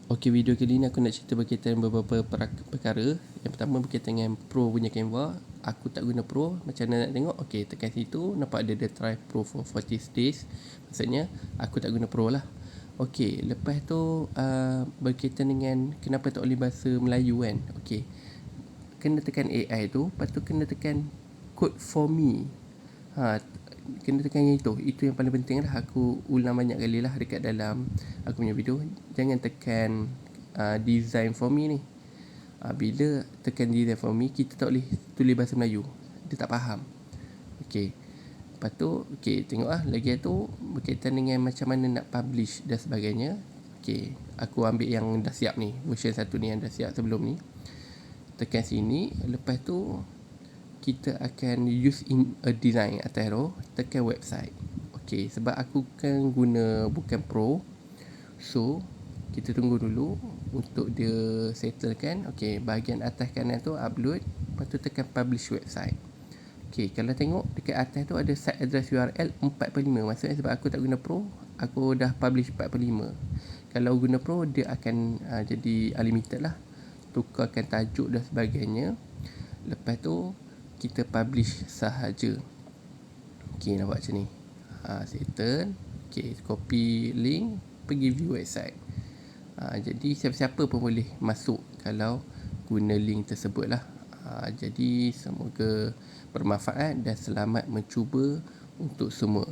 Okey, video kali ni aku nak cerita berkaitan beberapa perkara. Yang pertama berkaitan dengan Pro punya Canva. Aku tak guna Pro. Macam mana nak tengok? Okey, tekan situ. Nampak ada try Pro for 40 days. Maksudnya aku tak guna Pro lah. Okey, lepas tu berkaitan dengan kenapa tak boleh bahasa Melayu kan. Okey, kena tekan AI tu. Lepas tu kena tekan Code for me. Kena tekan yang itu yang paling penting lah. Aku ulang banyak kali lah dekat dalam aku punya video. Jangan tekan design for me ni. Bila tekan design for me, kita tak boleh tulis bahasa Melayu, dia tak faham. Okey, lepas tu tengok lah lagi tu berkaitan dengan macam mana nak publish dan sebagainya. Okey, aku ambil yang dah siap ni, version 1 ni yang dah siap sebelum ni. Tekan sini. Lepas tu kita akan use in a design atas arrow, tekan website. Okey, sebab aku kan guna bukan Pro, so kita tunggu dulu untuk dia settlekan. Okey, bahagian atas kanan tu upload, lepas tu tekan publish website. Okey, kalau tengok dekat atas tu ada site address URL 45. Maksudnya sebab aku tak guna Pro, aku dah publish 45. Kalau guna Pro, dia akan jadi unlimited lah, tukarkan tajuk dan sebagainya. Lepas tu kita publish sahaja. Okey, nampak macam ni. Settle. Okey, copy link, pergi view website. Jadi siapa-siapa pun boleh masuk kalau guna link tersebut lah. Jadi semoga bermanfaat dan selamat mencuba untuk semua.